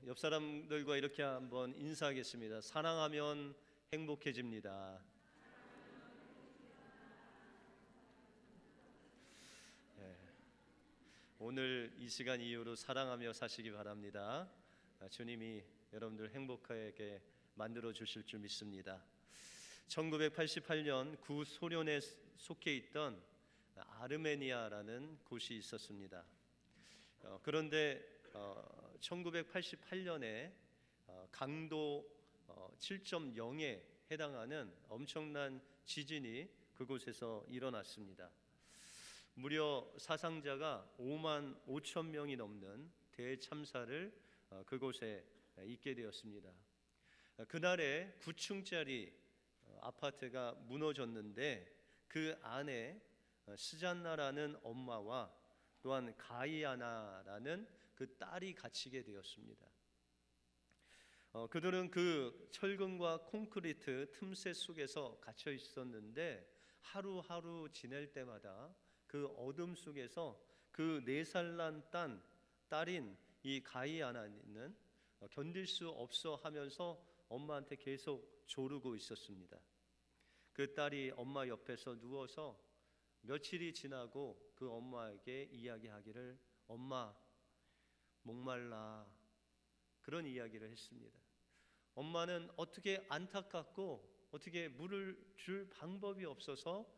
옆 사람들과 이렇게 한번 인사하겠습니다. 사랑하면 행복해집니다. 예, 오늘 이 시간 이후로 사랑하며 사시기 바랍니다. 주님이 여러분들 행복하게 만들어 주실 줄 믿습니다. 1988년 구소련에 속해 있던 아르메니아라는 곳이 있었습니다. 그런데 1988년에 강도 7.0에 해당하는 엄청난 지진이 그곳에서 일어났습니다. 무려 사상자가 5만 5천 명이 넘는 대참사를 그곳에 있게 되었습니다. 그날에 9층짜리 아파트가 무너졌는데 그 안에 스잔나라는 엄마와 또한 가이아나라는 그 딸이 갇히게 되었습니다. 그들은 그 철근과 콘크리트 틈새 속에서 갇혀 있었는데 하루하루 지낼 때마다 그 어둠 속에서 그 4살 난 딸인 이 가이아나는 견딜 수 없어 하면서 엄마한테 계속 조르고 있었습니다. 그 딸이 엄마 옆에서 누워서 며칠이 지나고 그 엄마에게 이야기하기를 엄마 목말라 그런 이야기를 했습니다. 엄마는 어떻게 안타깝고 어떻게 물을 줄 방법이 없어서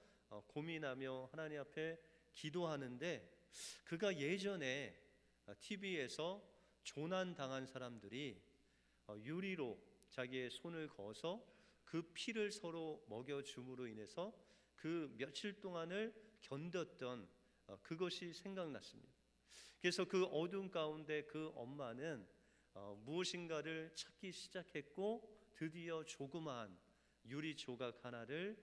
고민하며 하나님 앞에 기도하는데 그가 예전에 TV에서 조난당한 사람들이 유리로 자기의 손을 거어서 그 피를 서로 먹여줌으로 인해서 그 며칠 동안을 견뎠던 그것이 생각났습니다. 그래서 그 어두운 가운데 그 엄마는 무엇인가를 찾기 시작했고 드디어 조그마한 유리 조각 하나를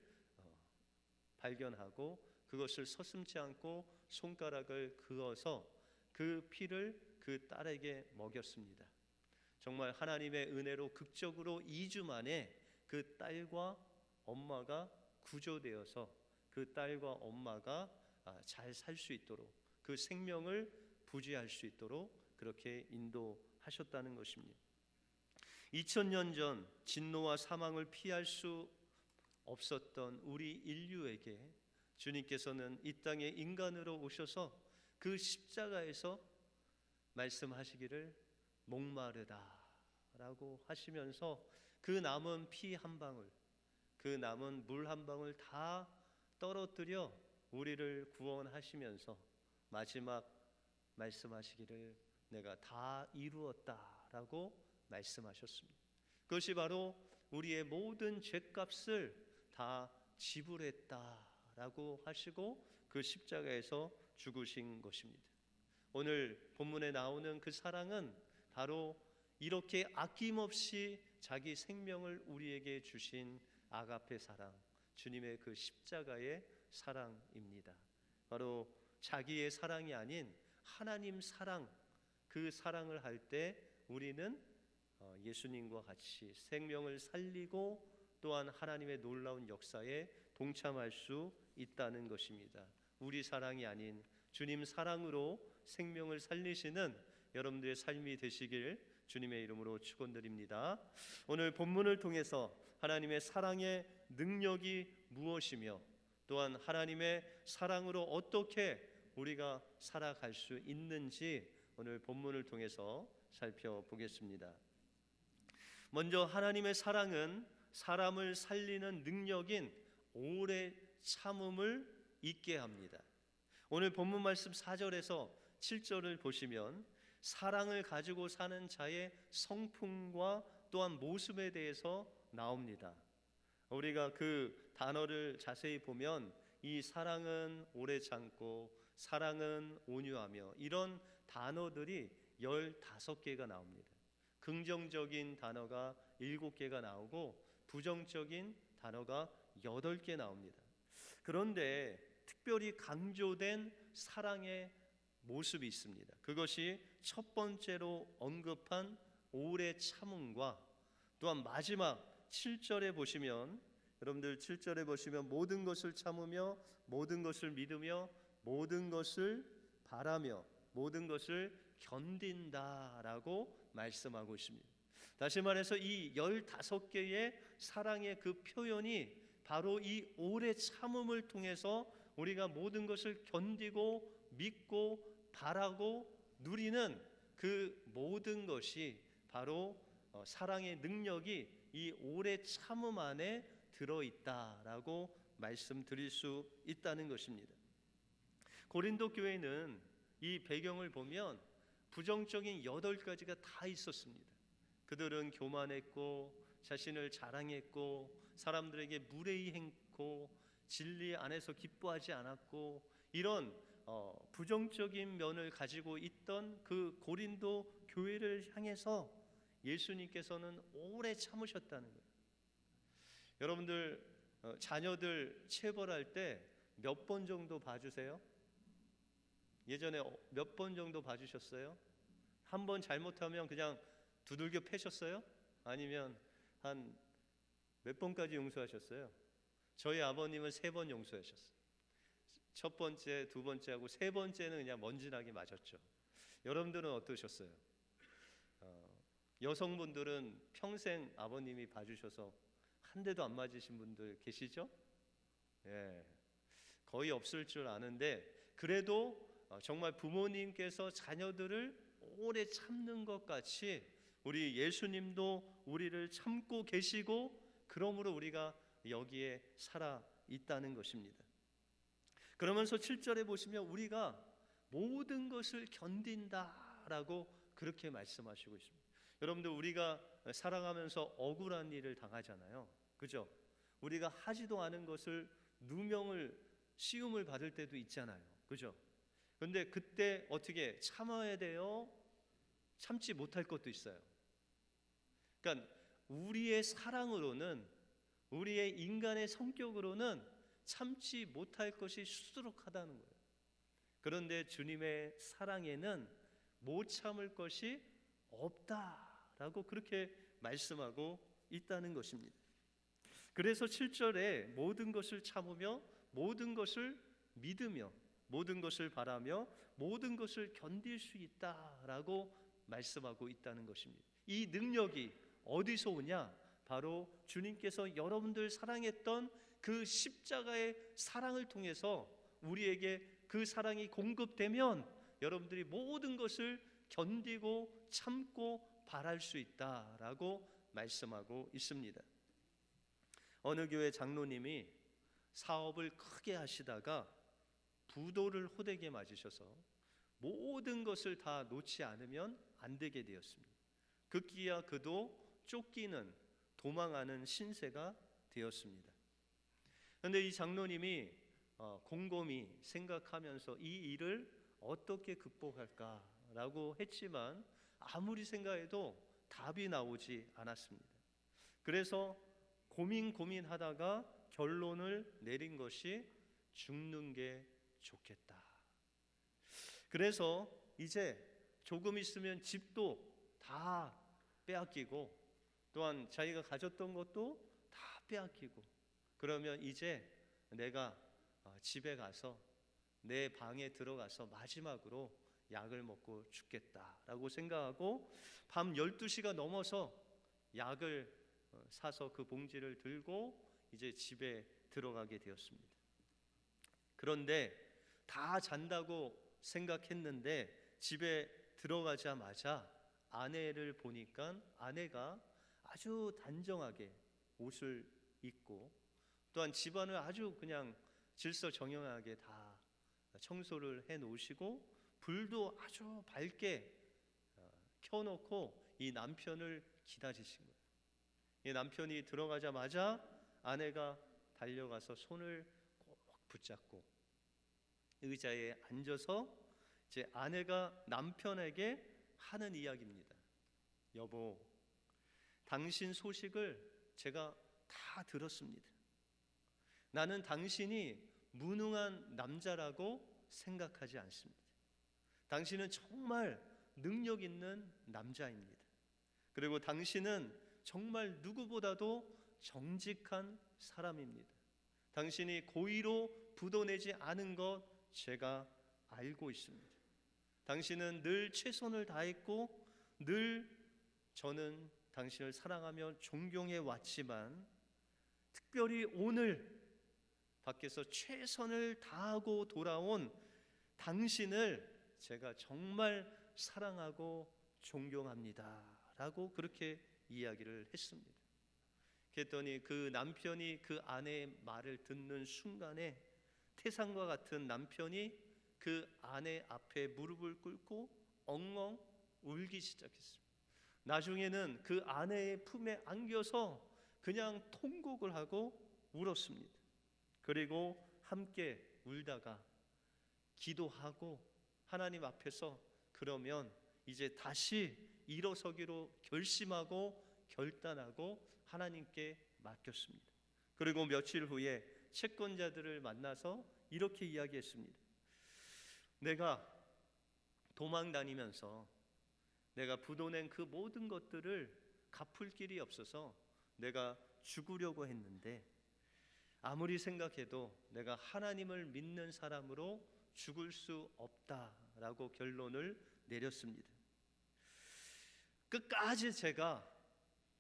발견하고 그것을 서슴지 않고 손가락을 그어서 그 피를 그 딸에게 먹였습니다. 정말 하나님의 은혜로 극적으로 2주 만에 그 딸과 엄마가 구조되어서 그 딸과 엄마가 잘 살 수 있도록 그 생명을 부지할 수 있도록 그렇게 인도하셨다는 것입니다. 2000년 전 진노와 사망을 피할 수 없었던 우리 인류에게 주님께서는 이 땅에 인간으로 오셔서 그 십자가에서 말씀하시기를 목마르다 라고 하시면서 그 남은 피 한 방울 그 남은 물 한 방울 다 떨어뜨려 우리를 구원하시면서 마지막 말씀하시기를 내가 다 이루었다라고 말씀하셨습니다. 그것이 바로 우리의 모든 죄값을 다 지불했다라고 하시고 그 십자가에서 죽으신 것입니다. 오늘 본문에 나오는 그 사랑은 바로 이렇게 아낌없이 자기 생명을 우리에게 주신 아가페 사랑, 주님의 그 십자가의 사랑입니다. 바로 자기의 사랑이 아닌 하나님 사랑, 그 사랑을 할 때 우리는 예수님과 같이 생명을 살리고 또한 하나님의 놀라운 역사에 동참할 수 있다는 것입니다. 우리 사랑이 아닌 주님 사랑으로 생명을 살리시는 여러분들의 삶이 되시길 주님의 이름으로 축원드립니다. 오늘 본문을 통해서 하나님의 사랑의 능력이 무엇이며 또한 하나님의 사랑으로 어떻게 우리가 살아갈 수 있는지 오늘 본문을 통해서 살펴보겠습니다. 먼저 하나님의 사랑은 사람을 살리는 능력인 오래 참음을 있게 합니다. 오늘 본문 말씀 4절에서 7절을 보시면 사랑을 가지고 사는 자의 성품과 또한 모습에 대해서 나옵니다. 우리가 그 단어를 자세히 보면 이 사랑은 오래 참고 사랑은 온유하며 이런 단어들이 15개가 나옵니다. 긍정적인 단어가 7개가 나오고 부정적인 단어가 8개 나옵니다. 그런데 특별히 강조된 사랑의 모습이 있습니다. 그것이 첫 번째로 언급한 오래 참음과 또한 마지막 7절에 보시면 여러분들 7절에 보시면 모든 것을 참으며 모든 것을 믿으며 모든 것을 바라며 모든 것을 견딘다라고 말씀하고 있습니다. 다시 말해서 이 15개의 사랑의 그 표현이 바로 이 오래 참음을 통해서 우리가 모든 것을 견디고 믿고 바라고 누리는 그 모든 것이 바로 사랑의 능력이 이 오래 참음 안에 들어있다라고 말씀드릴 수 있다는 것입니다. 고린도 교회는 이 배경을 보면 부정적인 8가지가 다 있었습니다. 그들은 교만했고 자신을 자랑했고 사람들에게 무례히했고 진리 안에서 기뻐하지 않았고 이런 부정적인 면을 가지고 있던 그 고린도 교회를 향해서 예수님께서는 오래 참으셨다는 거예요. 여러분들 자녀들 체벌할 때 몇 번 정도 봐주세요? 예전에 몇 번 정도 봐주셨어요? 한 번 잘못하면 그냥 두들겨 패셨어요? 아니면 한 몇 번까지 용서하셨어요? 저희 아버님은 3번 용서하셨어요. 첫 번째, 두 번째하고 세 번째는 그냥 먼지나게 맞았죠. 여러분들은 어떠셨어요? 여성분들은 평생 아버님이 봐주셔서 한 대도 안 맞으신 분들 계시죠? 예, 거의 없을 줄 아는데 그래도 정말 부모님께서 자녀들을 오래 참는 것 같이 우리 예수님도 우리를 참고 계시고 그러므로 우리가 여기에 살아 있다는 것입니다. 그러면서 7절에 보시면 우리가 모든 것을 견딘다라고 그렇게 말씀하시고 있습니다. 여러분들 우리가 살아가면서 억울한 일을 당하잖아요. 그죠? 우리가 하지도 않은 것을 누명을 시움을 받을 때도 있잖아요. 그죠? 그런데 그때 어떻게 참아야 돼요? 참지 못할 것도 있어요. 그러니까 우리의 사랑으로는 우리의 인간의 성격으로는 참지 못할 것이 수두룩하다는 거예요. 그런데 주님의 사랑에는 못 참을 것이 없다라고 그렇게 말씀하고 있다는 것입니다. 그래서 7절에 모든 것을 참으며 모든 것을 믿으며 모든 것을 바라며 모든 것을 견딜 수 있다라고 말씀하고 있다는 것입니다. 이 능력이 어디서 오냐? 바로 주님께서 여러분들 사랑했던 그 십자가의 사랑을 통해서 우리에게 그 사랑이 공급되면 여러분들이 모든 것을 견디고 참고 바랄 수 있다라고 말씀하고 있습니다. 어느 교회 장로님이 사업을 크게 하시다가 부도를 호되게 맞으셔서 모든 것을 다 놓지 않으면 안 되게 되었습니다. 급기야 그도 쫓기는 도망하는 신세가 되었습니다. 그런데 이 장로님이 곰곰이 생각하면서 이 일을 어떻게 극복할까라고 했지만 아무리 생각해도 답이 나오지 않았습니다. 그래서 고민하다가 결론을 내린 것이 죽는 게 좋겠다. 그래서 이제 조금 있으면 집도 다 빼앗기고 또한 자기가 가졌던 것도 다 빼앗기고 그러면 이제 내가 집에 가서 내 방에 들어가서 마지막으로 약을 먹고 죽겠다라고 생각하고 밤 12시가 넘어서 약을 사서 그 봉지를 들고 이제 집에 들어가게 되었습니다. 그런데 다 잔다고 생각했는데 집에 들어가자마자 아내를 보니까 아내가 아주 단정하게 옷을 입고 또한 집안을 아주 그냥 질서정연하게 다 청소를 해 놓으시고 불도 아주 밝게 켜놓고 이 남편을 기다리신 거예요. 이 남편이 들어가자마자 아내가 달려가서 손을 꼭 붙잡고 의자에 앉아서 이제 아내가 남편에게 하는 이야기입니다. 여보, 당신 소식을 제가 다 들었습니다. 나는 당신이 무능한 남자라고 생각하지 않습니다. 당신은 정말 능력 있는 남자입니다. 그리고 당신은 정말 누구보다도 정직한 사람입니다. 당신이 고의로 부도내지 않은 것 제가 알고 있습니다. 당신은 늘 최선을 다했고 늘 저는 당신을 사랑하며 존경해 왔지만 특별히 오늘 밖에서 최선을 다하고 돌아온 당신을 제가 정말 사랑하고 존경합니다 라고 그렇게 이야기를 했습니다. 그랬더니 그 남편이 그 아내의 말을 듣는 순간에 태산과 같은 남편이 그 아내 앞에 무릎을 꿇고 엉엉 울기 시작했습니다. 나중에는 그 아내의 품에 안겨서 그냥 통곡을 하고 울었습니다. 그리고 함께 울다가 기도하고 하나님 앞에서 그러면 이제 다시 일어서기로 결심하고 결단하고 하나님께 맡겼습니다. 그리고 며칠 후에 채권자들을 만나서 이렇게 이야기했습니다. 내가 도망 다니면서 내가 부도낸 그 모든 것들을 갚을 길이 없어서 내가 죽으려고 했는데 아무리 생각해도 내가 하나님을 믿는 사람으로 죽을 수 없다라고 결론을 내렸습니다. 끝까지 제가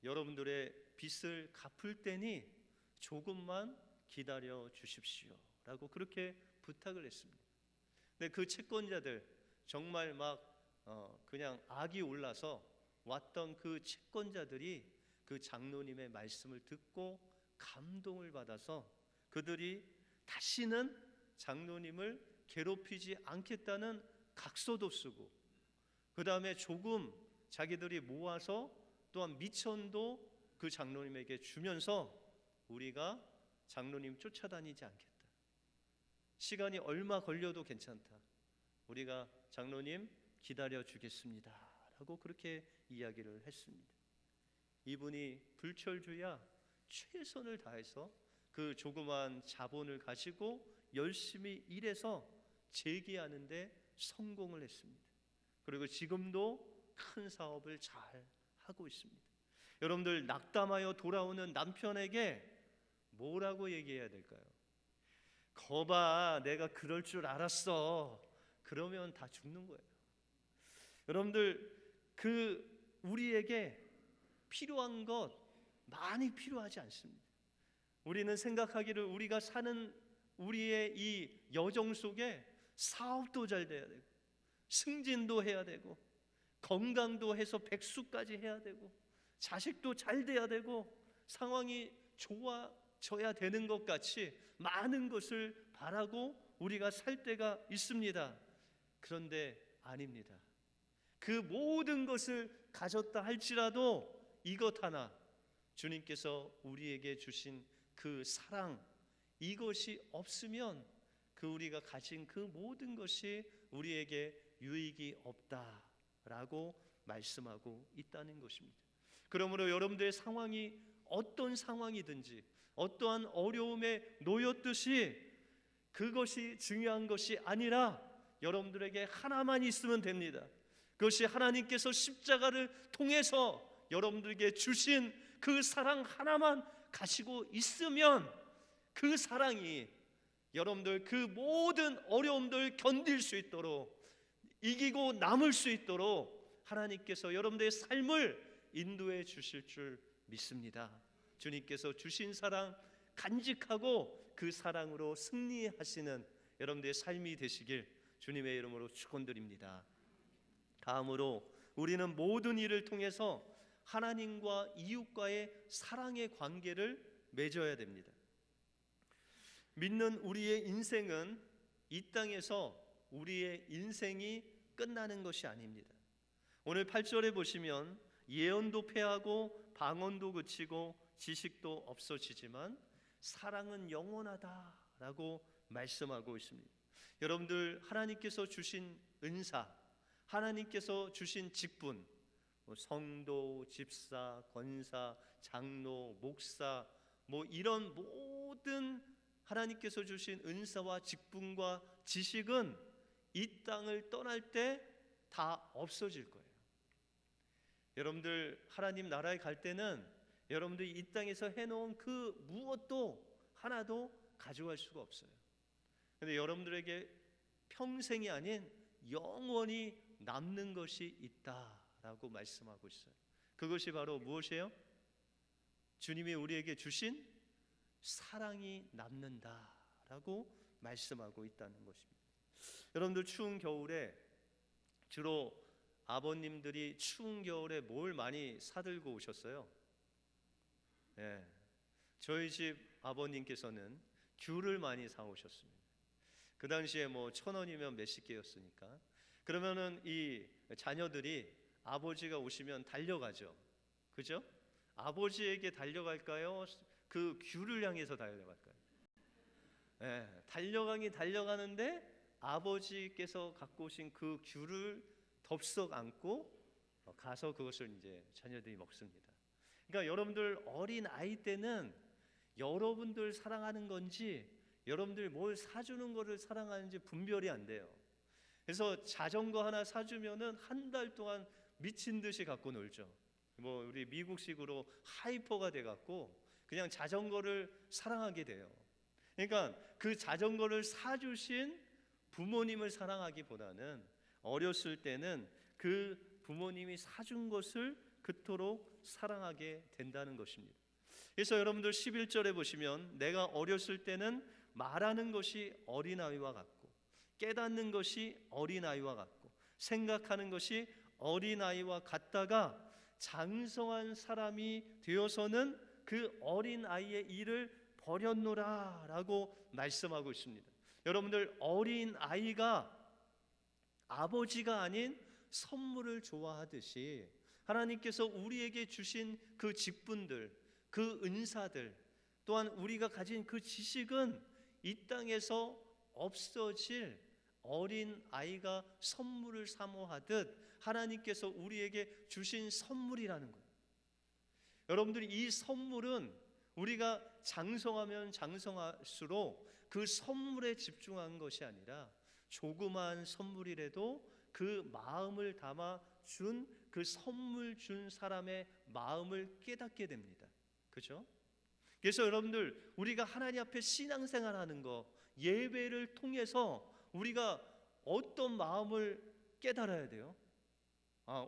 여러분들의 빚을 갚을 테니 조금만 기다려 주십시오 라고 그렇게 부탁을 했습니다. 근데 그 채권자들 정말 막 그냥 악이 올라서 왔던 그 채권자들이 그 장로님의 말씀을 듣고 감동을 받아서 그들이 다시는 장로님을 괴롭히지 않겠다는 각서도 쓰고 그 다음에 조금 자기들이 모아서 또한 미천도 그 장로님에게 주면서 우리가 장로님 쫓아다니지 않겠다. 시간이 얼마 걸려도 괜찮다. 우리가 장로님 기다려 주겠습니다 라고 그렇게 이야기를 했습니다. 이분이 불철주야 최선을 다해서 그 조그만 자본을 가지고 열심히 일해서 재기하는데 성공을 했습니다. 그리고 지금도 큰 사업을 잘 하고 있습니다. 여러분들 낙담하여 돌아오는 남편에게 뭐라고 얘기해야 될까요? 거봐, 내가 그럴 줄 알았어. 그러면 다 죽는 거예요. 여러분들 우리에게 필요한 것 많이 필요하지 않습니다. 우리는 생각하기를 우리가 사는 우리의 이 여정 속에 사업도 잘 돼야 되고 승진도 해야 되고 건강도 해서 백수까지 해야 되고 자식도 잘 돼야 되고 상황이 좋아져야 되는 것 같이 많은 것을 바라고 우리가 살 때가 있습니다. 그런데 아닙니다. 그 모든 것을 가졌다 할지라도 이것 하나, 주님께서 우리에게 주신 그 사랑, 이것이 없으면 그 우리가 가진 그 모든 것이 우리에게 유익이 없다라고 말씀하고 있다는 것입니다. 그러므로 여러분들의 상황이 어떤 상황이든지 어떠한 어려움에 놓였듯이 그것이 중요한 것이 아니라 여러분들에게 하나만 있으면 됩니다. 그것이 하나님께서 십자가를 통해서 여러분들에게 주신 그 사랑 하나만 가지고 있으면 그 사랑이 여러분들 그 모든 어려움들 견딜 수 있도록 이기고 남을 수 있도록 하나님께서 여러분들의 삶을 인도해 주실 줄 믿습니다. 주님께서 주신 사랑 간직하고 그 사랑으로 승리하시는 여러분들의 삶이 되시길 주님의 이름으로 축원드립니다. 다음으로 우리는 모든 일을 통해서 하나님과 이웃과의 사랑의 관계를 맺어야 됩니다. 믿는 우리의 인생은 이 땅에서 우리의 인생이 끝나는 것이 아닙니다. 오늘 8절에 보시면 예언도 패하고 방언도 그치고 지식도 없어지지만 사랑은 영원하다라고 말씀하고 있습니다. 여러분들 하나님께서 주신 은사, 하나님께서 주신 직분, 성도, 집사, 권사, 장로, 목사 이런 모든 하나님께서 주신 은사와 직분과 지식은 이 땅을 떠날 때 다 없어질 거예요. 여러분들 하나님 나라에 갈 때는 여러분들이 이 땅에서 해놓은 그 무엇도 하나도 가져갈 수가 없어요. 근데 여러분들에게 평생이 아닌 영원히 남는 것이 있다라고 말씀하고 있어요. 그것이 바로 무엇이에요? 주님이 우리에게 주신 사랑이 남는다라고 말씀하고 있다는 것입니다. 여러분들 추운 겨울에 주로 아버님들이 추운 겨울에 뭘 많이 사들고 오셨어요? 예, 저희 집 아버님께서는 귤을 많이 사오셨습니다. 그 당시에 뭐 1,000원이면 몇십 개였으니까. 그러면은 이 자녀들이 아버지가 오시면 달려가죠. 그죠? 아버지에게 달려갈까요? 그 귤을 향해서 달려갈까요? 예, 달려가는데 아버지께서 갖고 오신 그 귤을 덥석 안고 가서 그것을 이제 자녀들이 먹습니다. 그러니까 여러분들 어린 아이 때는 여러분들 사랑하는 건지 여러분들 뭘 사주는 거를 사랑하는지 분별이 안 돼요. 그래서 자전거 하나 사주면은 한 달 동안 미친 듯이 갖고 놀죠. 뭐 우리 미국식으로 하이퍼가 돼 갖고 그냥 자전거를 사랑하게 돼요. 그러니까 그 자전거를 사주신 부모님을 사랑하기보다는 어렸을 때는 그 부모님이 사준 것을 그토록 사랑하게 된다는 것입니다. 그래서 여러분들 11절에 보시면 내가 어렸을 때는 말하는 것이 어린아이와 같고 깨닫는 것이 어린아이와 같고 생각하는 것이 어린아이와 같다가 장성한 사람이 되어서는 그 어린아이의 일을 버렸노라 라고 말씀하고 있습니다. 여러분들 어린아이가 아버지가 아닌 선물을 좋아하듯이 하나님께서 우리에게 주신 그 직분들, 그 은사들, 또한 우리가 가진 그 지식은 이 땅에서 없어질 어린 아이가 선물을 사모하듯 하나님께서 우리에게 주신 선물이라는 거예요. 여러분들이 이 선물은 우리가 장성하면 장성할수록 그 선물에 집중한 것이 아니라 조그마한 선물이라도 그 마음을 담아 준 그 선물 준 사람의 마음을 깨닫게 됩니다. 그렇죠? 그래서 여러분들 우리가 하나님 앞에 신앙생활하는 거 예배를 통해서 우리가 어떤 마음을 깨달아야 돼요?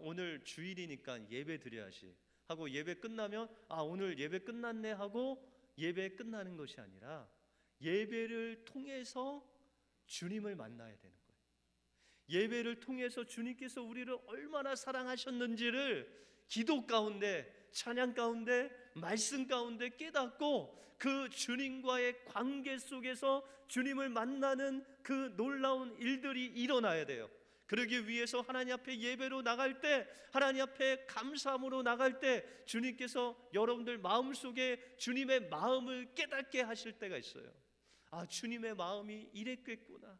오늘 주일이니까 예배 드려야지 하고 예배 끝나면 오늘 예배 끝났네 하고 예배 끝나는 것이 아니라 예배를 통해서 주님을 만나야 되는 거예요. 예배를 통해서 주님께서 우리를 얼마나 사랑하셨는지를 기도 가운데, 찬양 가운데, 말씀 가운데 깨닫고 그 주님과의 관계 속에서 주님을 만나는 그 놀라운 일들이 일어나야 돼요. 그러기 위해서 하나님 앞에 예배로 나갈 때, 하나님 앞에 감사함으로 나갈 때 주님께서 여러분들 마음속에 주님의 마음을 깨닫게 하실 때가 있어요. 주님의 마음이 이랬겠구나.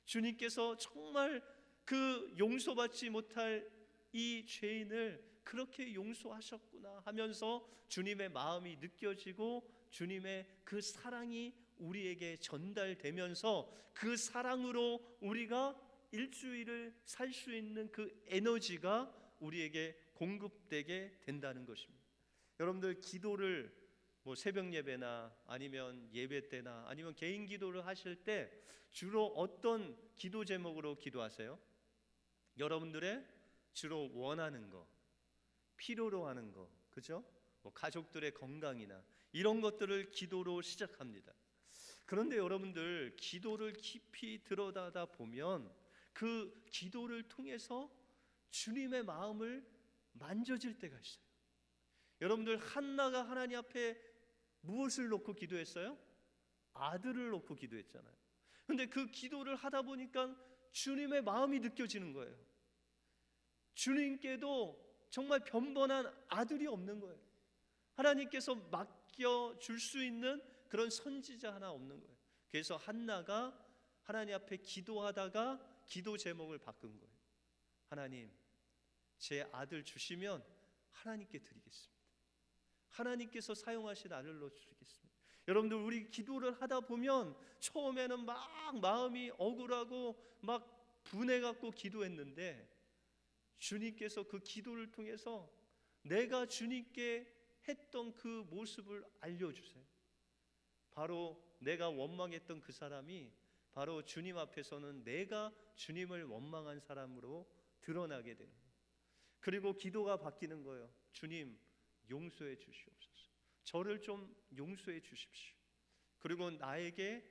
주님께서 정말 그 용서받지 못할 이 죄인을 그렇게 용서하셨구나 하면서 주님의 마음이 느껴지고 주님의 그 사랑이 우리에게 전달되면서 그 사랑으로 우리가 일주일을 살 수 있는 그 에너지가 우리에게 공급되게 된다는 것입니다. 여러분들 기도를 뭐 새벽 예배나 아니면 예배 때나 아니면 개인 기도를 하실 때 주로 어떤 기도 제목으로 기도하세요? 여러분들의 주로 원하는 거, 필요로 하는 거, 그죠? 뭐 가족들의 건강이나 이런 것들을 기도로 시작합니다. 그런데 여러분들 기도를 깊이 들여다다 보면 그 기도를 통해서 주님의 마음을 만져질 때가 있어요. 여러분들 한나가 하나님 앞에 무엇을 놓고 기도했어요? 아들을 놓고 기도했잖아요. 근데 그 기도를 하다 보니까 주님의 마음이 느껴지는 거예요. 주님께도 정말 변변한 아들이 없는 거예요. 하나님께서 맡겨줄 수 있는 그런 선지자 하나 없는 거예요. 그래서 한나가 하나님 앞에 기도하다가 기도 제목을 바꾼 거예요. 하나님, 제 아들 주시면 하나님께 드리겠습니다. 하나님께서 사용하신 아들로 드리겠습니다. 여러분들 우리 기도를 하다 보면 처음에는 막 마음이 억울하고 막 분해갖고 기도했는데 주님께서 그 기도를 통해서 내가 주님께 했던 그 모습을 알려주세요. 바로 내가 원망했던 그 사람이 바로 주님 앞에서는 내가 주님을 원망한 사람으로 드러나게 되는 거예요. 그리고 기도가 바뀌는 거예요. 주님, 용서해 주시옵소서. 저를 좀 용서해 주십시오. 그리고 나에게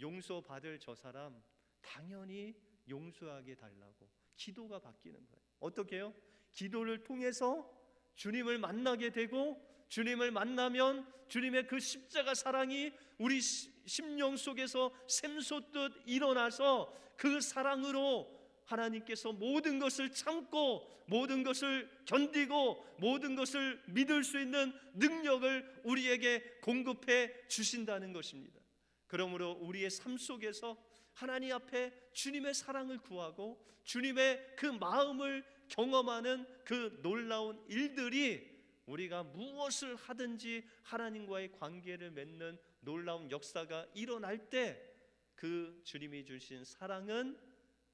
용서받을 저 사람 당연히 용서하게 달라고 기도가 바뀌는 거예요. 어떻게 해요? 기도를 통해서 주님을 만나게 되고, 주님을 만나면 주님의 그 십자가 사랑이 우리 심령 속에서 샘솟듯 일어나서 그 사랑으로 하나님께서 모든 것을 참고 모든 것을 견디고 모든 것을 믿을 수 있는 능력을 우리에게 공급해 주신다는 것입니다. 그러므로 우리의 삶 속에서 하나님 앞에 주님의 사랑을 구하고 주님의 그 마음을 경험하는 그 놀라운 일들이 우리가 무엇을 하든지 하나님과의 관계를 맺는 놀라운 역사가 일어날 때 그 주님이 주신 사랑은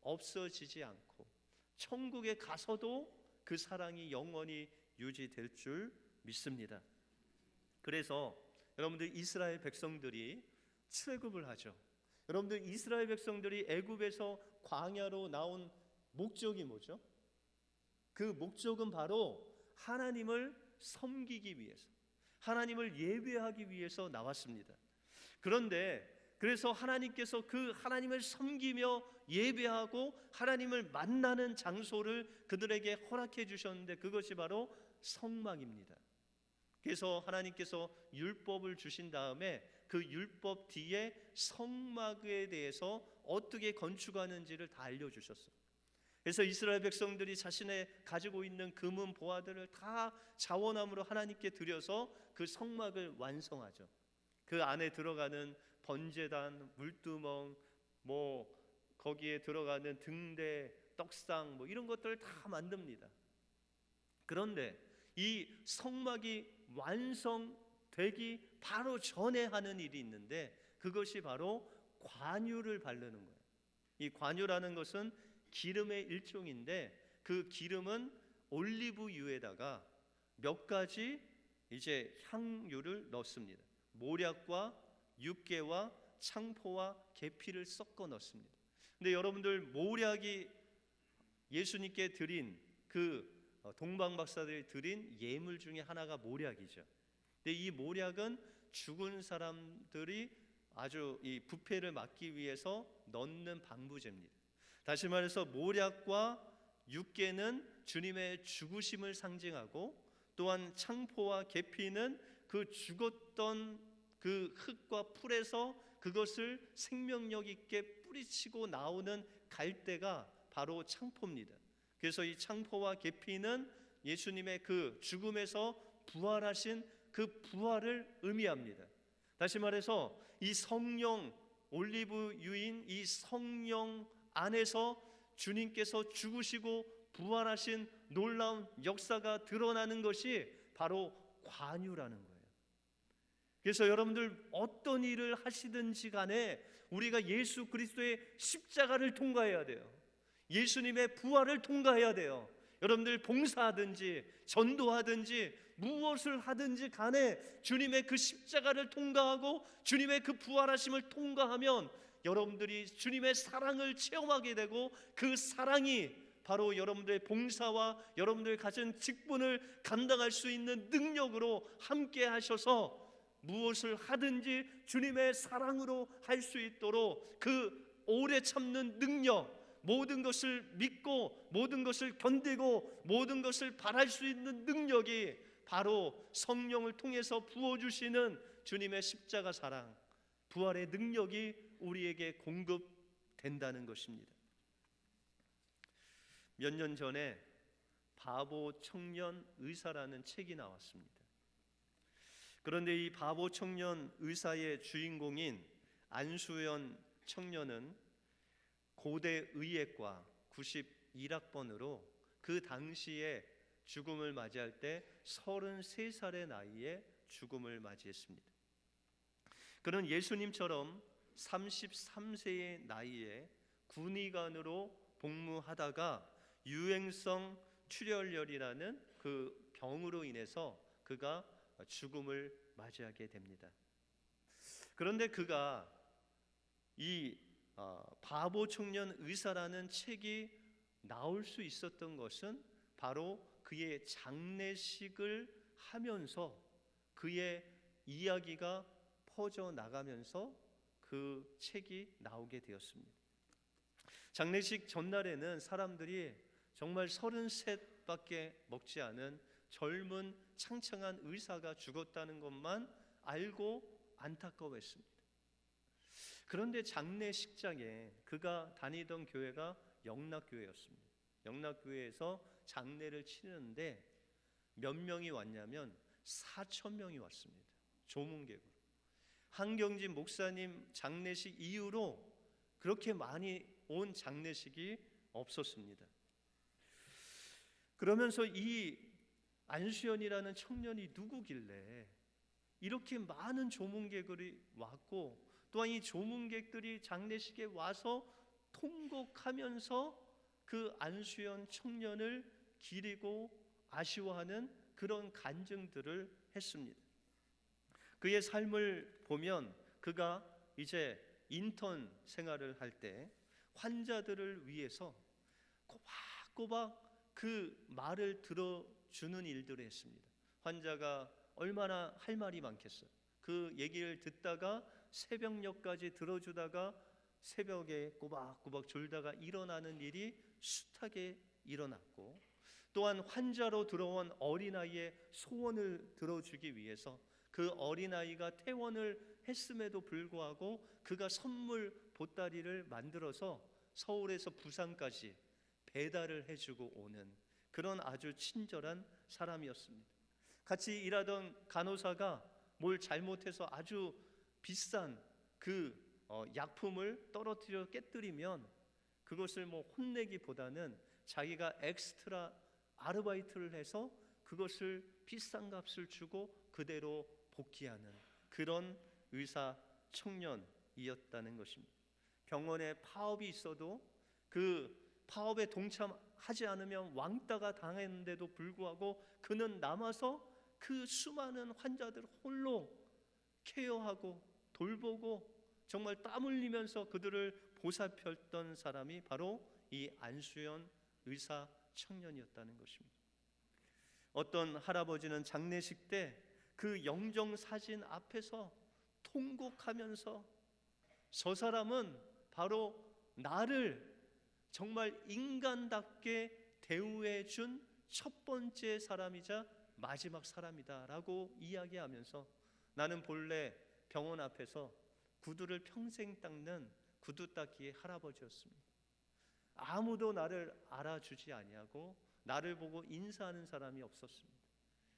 없어지지 않고 천국에 가서도 그 사랑이 영원히 유지될 줄 믿습니다. 그래서 여러분들 이스라엘 백성들이 출애굽을 하죠. 여러분들 이스라엘 백성들이 애굽에서 광야로 나온 목적이 뭐죠? 그 목적은 바로 하나님을 섬기기 위해서, 하나님을 예배하기 위해서 나왔습니다. 그런데 그래서 하나님께서 그 하나님을 섬기며 예배하고 하나님을 만나는 장소를 그들에게 허락해 주셨는데 그것이 바로 성막입니다. 그래서 하나님께서 율법을 주신 다음에 그 율법 뒤에 성막에 대해서 어떻게 건축하는지를 다 알려주셨어요. 그래서 이스라엘 백성들이 자신의 가지고 있는 금은 보화들을 다 자원함으로 하나님께 드려서 그 성막을 완성하죠. 그 안에 들어가는 번제단, 물두멍, 거기에 들어가는 등대, 떡상 이런 것들을 다 만듭니다. 그런데 이 성막이 완성되기 바로 전에 하는 일이 있는데 그것이 바로 관유를 바르는 거예요. 이 관유라는 것은 기름의 일종인데 그 기름은 올리브유에다가 몇 가지 이제 향유를 넣습니다. 모략과 육개와 창포와 계피를 섞어 넣습니다. 근데 여러분들 모략이 예수님께 드린 그 동방 박사들이 드린 예물 중에 하나가 모략이죠. 근데 이 모략은 죽은 사람들이 아주 이 부패를 막기 위해서 넣는 방부제입니다. 다시 말해서 모략과 육개는 주님의 죽으심을 상징하고 또한 창포와 계피는 그 죽었던 그 흙과 풀에서 그것을 생명력 있게 뿌리치고 나오는 갈대가 바로 창포입니다. 그래서 이 창포와 계피는 예수님의 그 죽음에서 부활하신 그 부활을 의미합니다. 다시 말해서 이 성령, 올리브유인 이 성령 안에서 주님께서 죽으시고 부활하신 놀라운 역사가 드러나는 것이 바로 관유라는 거예요. 그래서 여러분들 어떤 일을 하시든지 간에 우리가 예수 그리스도의 십자가를 통과해야 돼요. 예수님의 부활을 통과해야 돼요. 여러분들 봉사하든지 전도하든지 무엇을 하든지 간에 주님의 그 십자가를 통과하고 주님의 그 부활하심을 통과하면 여러분들이 주님의 사랑을 체험하게 되고 그 사랑이 바로 여러분들의 봉사와 여러분들 가진 직분을 감당할 수 있는 능력으로 함께 하셔서 무엇을 하든지 주님의 사랑으로 할 수 있도록 그 오래 참는 능력, 모든 것을 믿고 모든 것을 견디고 모든 것을 바랄 수 있는 능력이 바로 성령을 통해서 부어주시는 주님의 십자가 사랑, 부활의 능력이 우리에게 공급된다는 것입니다. 몇 년 전에 바보 청년 의사라는 책이 나왔습니다. 그런데 이 바보 청년 의사의 주인공인 안수연 청년은 고대 의예과 91학번으로 그 당시에 죽음을 맞이할 때 33살의 나이에 죽음을 맞이했습니다. 그는 예수님처럼 33세의 나이에 군의관으로 복무하다가 유행성 출혈열이라는 그 병으로 인해서 그가 죽음을 맞이하게 됩니다. 그런데 그가 이 바보 청년 의사라는 책이 나올 수 있었던 것은 바로 그의 장례식을 하면서 그의 이야기가 퍼져 나가면서 그 책이 나오게 되었습니다. 장례식 전날에는 사람들이 정말 33밖에 먹지 않은 젊은 창창한 의사가 죽었다는 것만 알고 안타까워했습니다. 그런데 장례식장에 그가 다니던 교회가 영락교회였습니다. 영락교회에서 장례를 치르는데 몇 명이 왔냐면 4,000명이 왔습니다. 조문객으로. 한경진 목사님 장례식 이후로 그렇게 많이 온 장례식이 없었습니다. 그러면서 이 안수연이라는 청년이 누구길래 이렇게 많은 조문객들이 왔고, 또한 이 조문객들이 장례식에 와서 통곡하면서 그 안수연 청년을 기리고 아쉬워하는 그런 간증들을 했습니다. 그의 삶을 보면 그가 이제 인턴 생활을 할 때 환자들을 위해서 꼬박꼬박 그 말을 들어주는 일들을 했습니다. 환자가 얼마나 할 말이 많겠어요. 그 얘기를 듣다가 새벽녘까지 들어주다가 새벽에 꼬박꼬박 졸다가 일어나는 일이 숱하게 일어났고, 또한 환자로 들어온 어린아이의 소원을 들어주기 위해서 그 어린아이가 퇴원을 했음에도 불구하고 그가 선물 보따리를 만들어서 서울에서 부산까지 배달을 해주고 오는 그런 아주 친절한 사람이었습니다. 같이 일하던 간호사가 뭘 잘못해서 아주 비싼 그 약품을 떨어뜨려 깨뜨리면 그것을 혼내기보다는 자기가 엑스트라 아르바이트를 해서 그것을 비싼 값을 주고 그대로 복귀하는 그런 의사 청년이었다는 것입니다. 병원에 파업이 있어도 그 파업에 동참하지 않으면 왕따가 당했는데도 불구하고 그는 남아서 그 수많은 환자들 홀로 케어하고 돌보고 정말 땀 흘리면서 그들을 보살폈던 사람이 바로 이 안수연 의사 청년이었다는 것입니다. 어떤 할아버지는 장례식 때 그 영정 사진 앞에서 통곡하면서 저 사람은 바로 나를 정말 인간답게 대우해 준 첫 번째 사람이자 마지막 사람이다 라고 이야기하면서, 나는 본래 병원 앞에서 구두를 평생 닦는 구두 닦기의 할아버지였습니다. 아무도 나를 알아주지 아니하고 나를 보고 인사하는 사람이 없었습니다.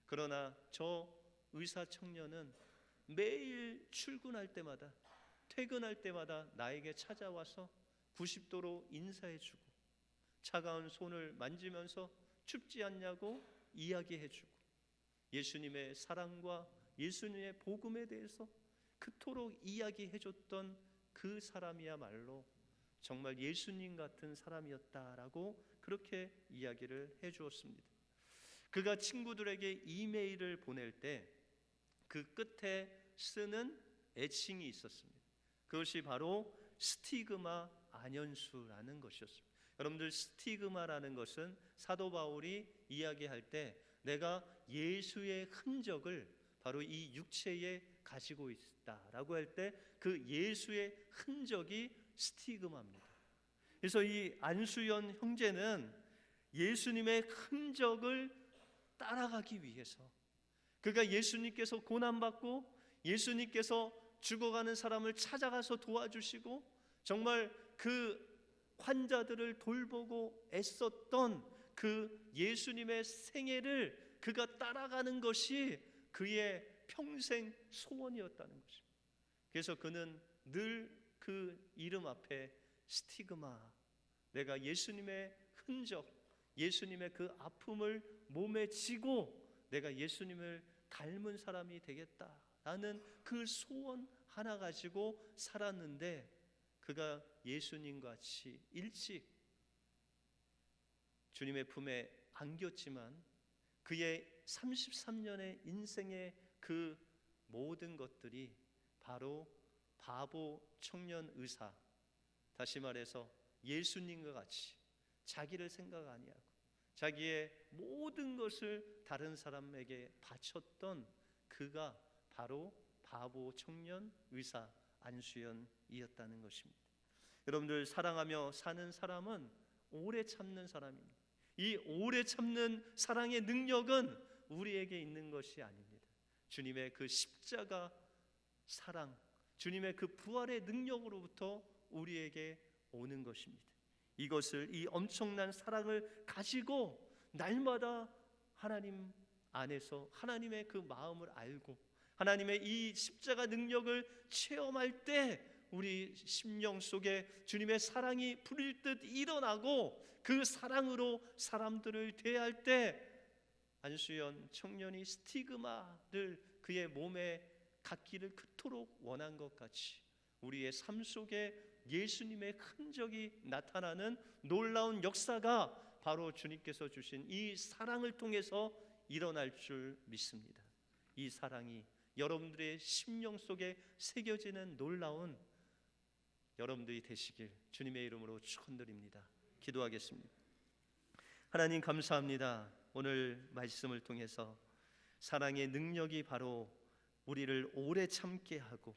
그러나 저 의사 청년은 매일 출근할 때마다 퇴근할 때마다 나에게 찾아와서 90도로 인사해주고 차가운 손을 만지면서 춥지 않냐고 이야기해주고 예수님의 사랑과 예수님의 복음에 대해서 그토록 이야기해줬던 그 사람이야말로 정말 예수님 같은 사람이었다라고 그렇게 이야기를 해주었습니다. 그가 친구들에게 이메일을 보낼 때 그 끝에 쓰는 애칭이 있었습니다. 그것이 바로 스티그마 안현수라는 것이었습니다. 여러분들, 스티그마라는 것은 사도 바울이 이야기할 때 내가 예수의 흔적을 바로 이 육체에 가지고 있다라고 할 때 그 예수의 흔적이 스티그마입니다. 그래서 이 안수연 형제는 예수님의 흔적을 따라가기 위해서, 그가 예수님께서 고난받고 예수님께서 죽어가는 사람을 찾아가서 도와주시고 정말 그 환자들을 돌보고 애썼던 그 예수님의 생애를 그가 따라가는 것이 그의 평생 소원이었다는 것입니다. 그래서 그는 늘 그 이름 앞에 스티그마, 내가 예수님의 흔적, 예수님의 그 아픔을 몸에 지고 내가 예수님을 닮은 사람이 되겠다라는 그 소원 하나 가지고 살았는데, 그가 예수님같이 일찍 주님의 품에 안겼지만 그의 33년의 인생의 그 모든 것들이 바로 바보 청년 의사, 다시 말해서 예수님과 같이 자기를 생각 아니하고 자기의 모든 것을 다른 사람에게 바쳤던 그가 바로 바보 청년 의사 안수연이었다는 것입니다. 여러분들, 사랑하며 사는 사람은 오래 참는 사람입니다. 이 오래 참는 사랑의 능력은 우리에게 있는 것이 아닙니다. 주님의 그 십자가 사랑, 주님의 그 부활의 능력으로부터 우리에게 오는 것입니다. 이것을, 이 엄청난 사랑을 가지고 날마다 하나님 안에서 하나님의 그 마음을 알고 하나님의 이 십자가 능력을 체험할 때 우리 심령 속에 주님의 사랑이 불일 듯 일어나고 그 사랑으로 사람들을 대할 때 안수연 청년이 스티그마를 그의 몸에 갖기를 그토록 원한 것 같이 우리의 삶 속에 예수님의 흔적이 나타나는 놀라운 역사가 바로 주님께서 주신 이 사랑을 통해서 일어날 줄 믿습니다. 이 사랑이 여러분들의 심령 속에 새겨지는 놀라운 여러분들이 되시길 주님의 이름으로 축원드립니다. 기도하겠습니다. 하나님, 감사합니다. 오늘 말씀을 통해서 사랑의 능력이 바로 우리를 오래 참게 하고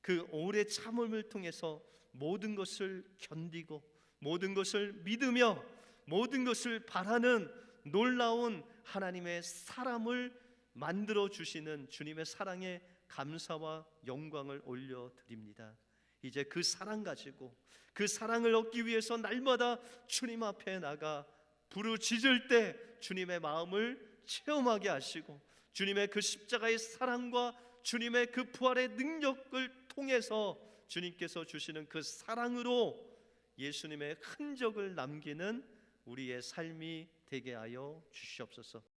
그 오래 참음을 통해서 모든 것을 견디고 모든 것을 믿으며 모든 것을 바라는 놀라운 하나님의 사람을 만들어 주시는 주님의 사랑에 감사와 영광을 올려드립니다. 이제 그 사랑 가지고 그 사랑을 얻기 위해서 날마다 주님 앞에 나가 부르짖을 때 주님의 마음을 체험하게 하시고 주님의 그 십자가의 사랑과 주님의 그 부활의 능력을 통해서 주님께서 주시는 그 사랑으로 예수님의 흔적을 남기는 우리의 삶이 되게 하여 주시옵소서.